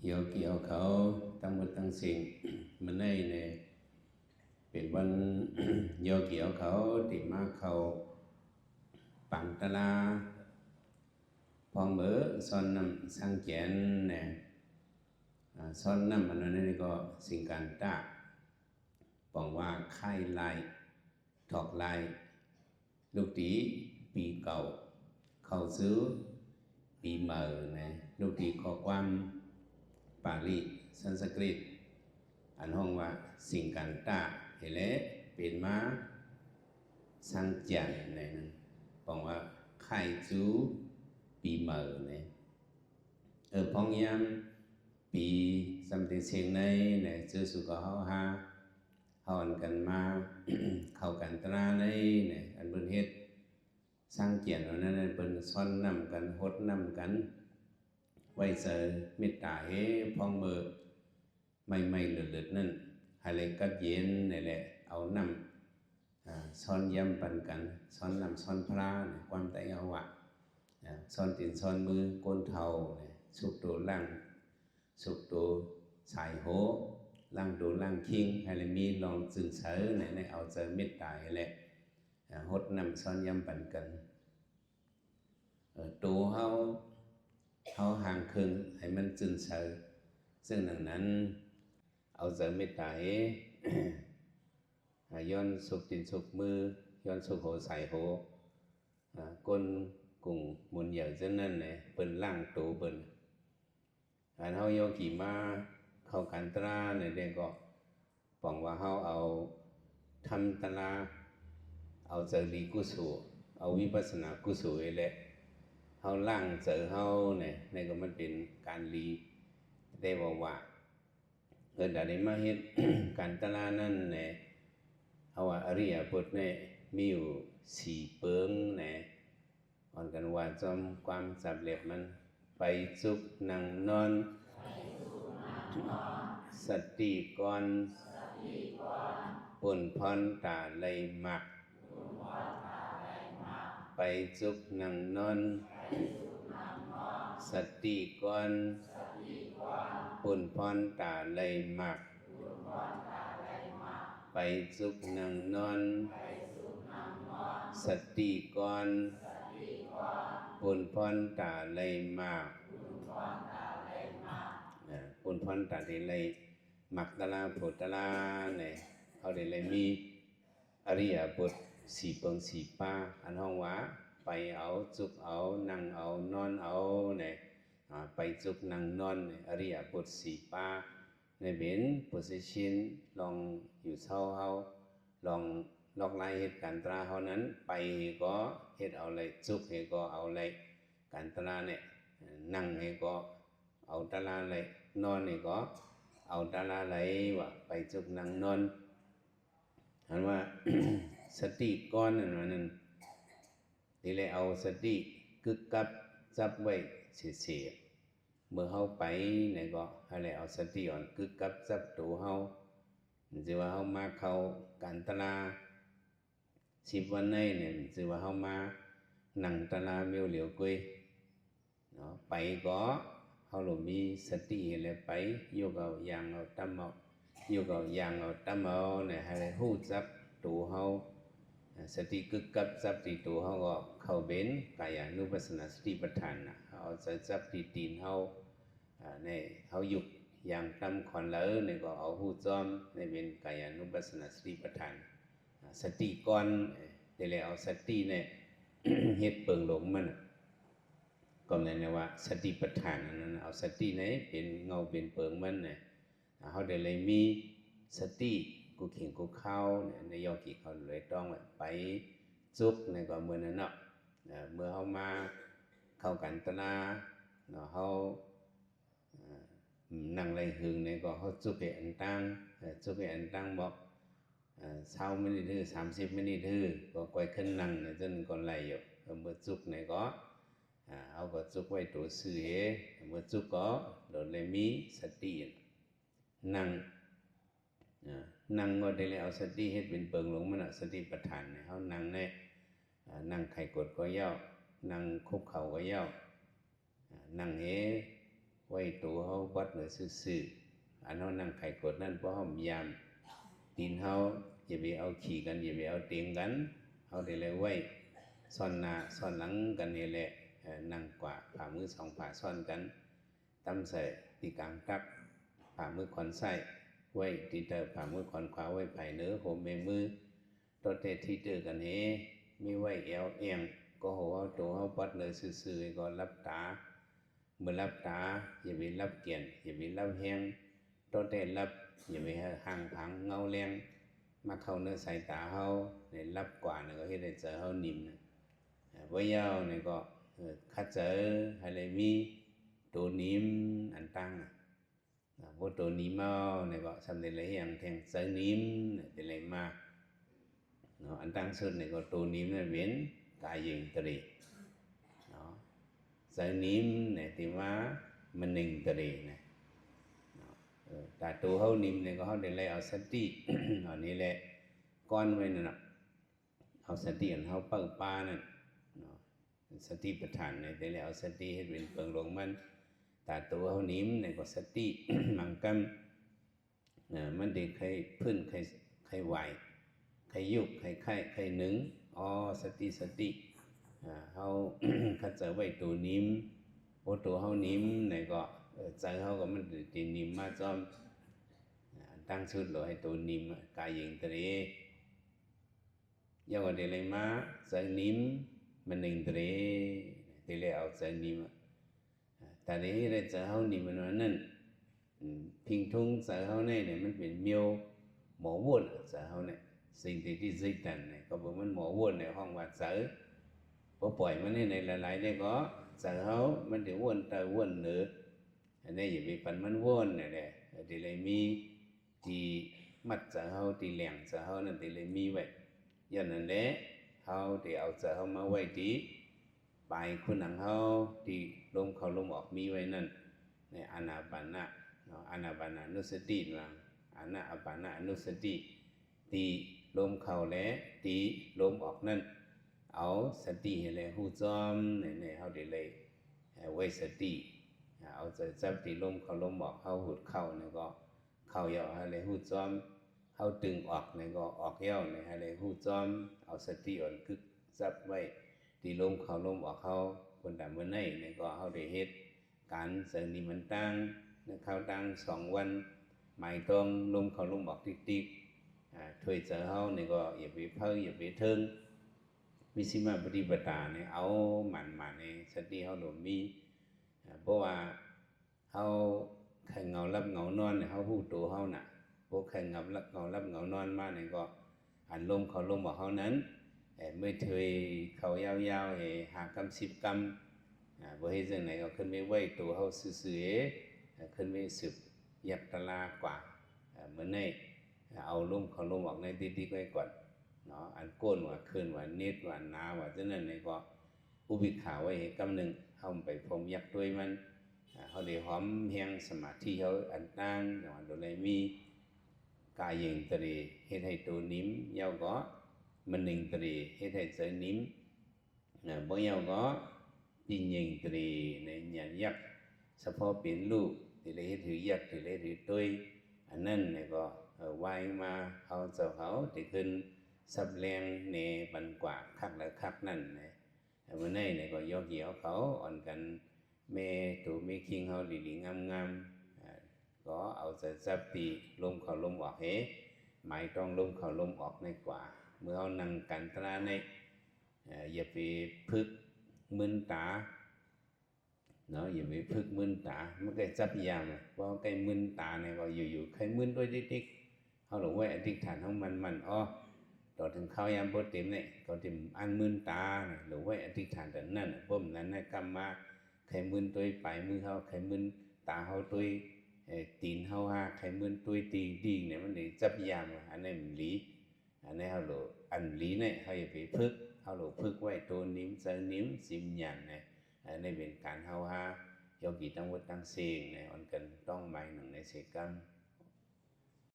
โยเกี่ยวเขาตั้งหมดตั้งสิ่งมันในเนี่ยเป็นวันโยเกี่ยวเขาติมาเขาปังตะลาพองเบอซ้อนนำสังเกนเนี่ยซ้อนนำมันนั้นนี่ก็สิ่งการตาปองว่าไข่ลายถอกลายลูกตีปีเก่าเข้าซื้อปีเมื่อเนี่ยลูกตีข้อความปาลีสันสกฤตอันห้องว่าสิ่งการตาเห็นแล้วเป็นมาสังเกนเนี่ยปองว่าไข่จูปีเมื่อเนี่ยพองยามปีสำติเสียงในเนี่ยเจอสุขเขาหาเขาอันกันมา เข้ากันตราในเนี่ยอันเป็นเฮ็ดสร้างเกียรตินั้นเป็นซ้อนนำกันหดนำกันไว้เจอเมตตาเฮพองเบอไม่เลือดนั่นอะไรกัดเย็นนี่แหละเอานำซ้อนย้ำปันกันซ้อนนำซ้อนพระความใจเอาวะซ้อนตีนซ้อนมือก้นเท่าสุกตัวล่างสุกตัวสายโหล่างตัวล่างคิงอะไรมีลองจึงเสือในเอาเจอเม็ดตายแหละหดนำซ้อนย้ำปันกันตัวเขาห่างคืนให้มันจึงเสือซึ่งดังนั้นเอาเจอเม็ดตายย้อนสุกตีนสุกมือย้อนสุกโหสายโหก้นcùng muốn nhờ dân nên này bên lăng tụ bên anh hao yo kỳ ma khâu cản tra này đây có bằngว่า hao เอาทำตระเอาเจริญกุศลเอาวิปัสสนากุศลแหละ hao ล่างเจอ hao เนี่ยในก็มันเป็นการรีได้บอกว่าเกิดได้มาเฮ็ด การตระนั่นเนี่ยเอาว่าอริยบทเนี่ยมีอยู่4เปิงเนี่ยอ่อนกันว่าจอมความสับเหล็บมันไปจุกนั่งนอนสติก่อนปุ่นพรตาเลยหมักไปจุกนั่งนอนสติก่อนปุ่นพรตาเลยหมักไปจุกนั่งนอนสติก่อนปุ่นพรตาเลยมากปุ่นพรตาที่เลยมักตลาโพตลาเนี่ยเขาได้เลยมีอริยบท4เปิง4ป้าอันห้องว่าไปเอาจุกเอานั่งเอานอนเอาเนี่ยไปจุกนั่งนอนอริยบท4ป้าในเบนโพสิชันลองอยู่เศร้าเฮาลองลอกลายเหตุการณ์ตราเท่านั้นไปก็เหตุเอาอะไรจุกเหตุก็เอาอะไรการตราเนี่ยนั่งเหตุก็เอาตราอะไรนอนเหตุก็เอาตราอะไรวะไปจุกนั่งนอนอันว่า สติก้อนนั่นว่านั่นนี่เลยเอาสติกึกกับจับไว้เสียเมื่อเฮาไปเนี่ยก็อะไรเอาสติอ่อนกึกกับจับตัวเฮาจะว่าเฮามาเข้าการตรา10 วันในเนี่ยจะว่าเฮามานั่งตลาเมียวเหลียวกุยเนาะไปก็เฮาหลมีสติแล้วไปอยู่กับอย่างเอาตำเอาอยู่กับอย่างเอาตำเอาเนี่ยให้ฮู้จักตัวเฮาสติกึกกับจับที่ตัวเฮาก็เข้าเบนกายานุปัสสนาสติปัฏฐานน่ะเอาจะจับที่ตีนเฮาเนี่ยเฮาอยู่อย่างตำขอนเหลอเนี่ยก็เอาฮู้จอมในเป็นกายานุปัสสนาสติปัฏฐานสติก่อนแต่แล้วเอาสติเนี่ย เฮ็ดเปิงหลงมันก็เลยนะว่าสติปัฏฐานนั้นเอาสติไหนเป็นเงาเป็นเปิงมันเนี่ยเฮาได้เลยมีสติกูเข่งกูเข้าเนี่ยในยอกิเขาเลยต้องไปจุกในก็เหมือนนั้นเนาะเมื่อเฮามาเข้ากันตนาเนาะเฮานั่งไรหึงเนี่ยก็เฮาจุกให้อันตั้งจุกให้อันตั้งบอกsau minute thứ 30 minute thứ có quay khăn năng này dân còn lại rồi một chút này có ao có chút quay tổ sư ấy một chút có rồi lấy mí sati năng năng ngồi đây là ao sati hết bên bờ lũng mà là sati bát thản này ao năng này năng khai cột có dao năng khúc khẩu có dao năng ấy ไว้ตัวเฮาวัดเหนือซื่อๆอันเฮานั่งไขกดนั่นเพราะเฮายามตีนเฮาอย่าไปเอาขี่กันอย่าไปเอาเตียงกันเฮาได้เลยไว้ซ่อนหน้าซ่อนหลังกันนี่แหละนั่งกว่าฝ่ามือสองฝ่าซ่อนกันตั้มใส่ที่กลางตักฝ่ามือขอนไส้ไว้ตีเตอฝ่ามือขอนขวาไว้ไผ่เนื้อโหมเมมือตัวเตที่เจอกันเฮมีไว้เอวเอียงก็หัวตัวเฮาปัดเลยซื่อๆก็รับตาเมื่อรับตาอย่าไปรับเกียนอย่าไปรับแห้งตัวเตรับอย่าไปห่างผังเงาแรงมาเข้าเนื้อสายตาเฮาเนี่ยรับกว่าเนี่ยก็เฮ็ดให้เจอเฮานิ่มนะบ่ยาวเนี่ยก็คัดเจอให้เลยมีตัวนิ่มอันตั้งบ่ตัวนิ่มเอาเนี่ยก็สำเร็จเลยอย่างแทงเจอนิ่มเนี่ยเลยมาเนาะอันตั้งสุดเนี่ยก็ตัวนิ่มเนี่ยเว้นกายยิงตรีเนาะเจอนิ่มเนี่ยที่ว่ามันนิ่งตรีเนี่ยแต่ตัวเฮานิ่มเนี่ยก็เฮาได้เลยเอาสติอันนี้แหละก้อนไว้นั่นน่ะเอาสติอันเฮาเปิ้งปานั่นเนาะสติปัฏฐานเนี่ยได้เลยเอาสติเฮ็ดเป็นเปิงลงมันแต่ตัวเฮานิ่มเนี่ยก็สติมังกันมันได้ใครพื้นใครไหวใครยุกใครไข้ใครหนึ่งอ๋อสติเฮาคัดเจอไว้ตัวนิ่มโอตัวเฮานิ่มเนี่ยก็ใจเฮาก็มันตินิ่มมาจอมตั้งชุดเลยให้ตัวนิ่มกายยิงตรียังว่าได้เลยมาใจนิ่มมันนิ่งตรีได้เลยเอาใจนิ่มแต่นี้ได้ใจเฮานิ่มมันนั้นพิงทุ่งใจเฮาเนี่ยมันเป็นเมียวหมอวนใจเฮาเนี่ยสิ่งที่จิตนั่นเนี่ยก็บอกมันหมอวนในห้องว่าใจพอปล่อยมันในหลายๆเนี่ยก็ใจเฮามันได้วนตาวนเหนืออันนี้อย่าไปปั่นมันวนเนี่ยแหละที่เลยมีที่มัดใจเฮาที่แหลงใจเฮานั่นที่เลยมีไว้ย้อนนั่นแหละเฮาที่เอาใจเฮามาไว้ที่ปลายคุณหนังเฮาที่ลมเข้าลมออกมีไว้นั่นในอานาปานะเนาะอานาปานะนุสติว่าอานาปานะนุสติที่ลมเข้าและที่ลมออกนั่นเอาสติให้เลยฮู้จอมในเฮาได้เลยไว้สติเอาใจจับที่ลมเข้าลมออกเฮาหุดเข้าเนี่ยก็เข้าเยาให้เลยฮู้จอมเฮาตึงออกเนี่ยก็ออกเยาเนี่ยให้เลยฮู้จอมเอาสติอ่อนกึกจับไว้ที่ลมเข้าลมออกเฮาคนดำมื้อไหนเนี่ยก็เฮาได้เฮ็ดการเสริมนิมันตั้งเข้าตั้ง2วันหมายตรงลมเข้าลมออกติ๊กๆช่วยเจอเฮาเนี่ยก็อย่าไปเพ้ออย่าไปทึงวิสิมาปฏิปทาเนี่ยเอาหมั่นในสติเฮาโดมีเพราะว่าเฮาใครเงารับเงานอนเนี่ยเฮาฮู้ตัวเฮาน่ะพวกใครเงารับเงานอนมาเนี่ยก็อันลมเข้าลมออกเฮานั้นเมื่อเทยเข้ายาวๆ5 กรัม10 กรัมบ่เฮ็ดจังได๋ก็ขึ้นไปไว้ตัวเฮาซื่อๆขึ้นไปสืบยักตลากว่ามื้อนี้เอาลมเข้าลมออกในติ๊กๆไว้ก่อนเนาะอันโกนว่าคืนว่านิดว่านาว่าจังนั้นนี่ก็อุเบกขาไว้กำนึงเฮาไปพรมยักด้วยมันเฮาได้หอมแฮงสมาธิเฮาอันตั้งอย่างว่าโดยมีกายยิงตรีเฮ็ดให้ตัวนิ่มยาวก็มันนิ่งตรีเฮ็ดให้ใจนิ่มบ่ยาวก็ยิ่งยิงตรีในยันยักเฉพาะเป็นลูกที่เลยเฮ็ดถือยักที่เลยถือตุ้ยอันนั้นนี่ก็วายมาเฮาเจ้าเขาที่ขึ้นสับแรงในบันกว่าคักและคักนั่นนะมื้อนี้นี่ก็ยกเหี่ยวเขาอ่อนกันแม่ตูแม่คิงเฮาหลีๆงามๆก็เอาใจจับตีลมเข้าลมออกหมายต้องลมเข้าลมออกในกว่าเมื่อเฮานั่งกันตราในอย่าไปพึกมึนตาเนาะอย่าไปพึกมึนตามันก็จับยามเพราะไอ้มึนตาเนี่ยก็อยู่ๆใครมึนด้วยติ๊กๆเฮาหลงไว้อธิษฐานของมันอ้อต่อถึงข้าวยามบ่เต็มเนี่ยก็เต็มอันมึนตาเนี่ยหรือไว้อธิษฐานแต่นั่นบ่มนั้นกรรมมาใครมึนตัวปลายมือเฮาใครมึนตาเฮาตัวตีนเฮาหาใครมึนตัวตีดิ่งเนี่ยมันได้จับยามอันนี้มันหลีอันนี้เฮาหลอันหลีเนี่ยเฮาอย่าไปพึกเฮาหลพึกไว้ตัวนิ่มใจนิ่มสิมหยันเนี่ยอันนี้เป็นการเฮาหาโยกีตั้งวัดตั้งเสียงเนี่ยอันกันต้องหมายหนึ่งในเสกรรม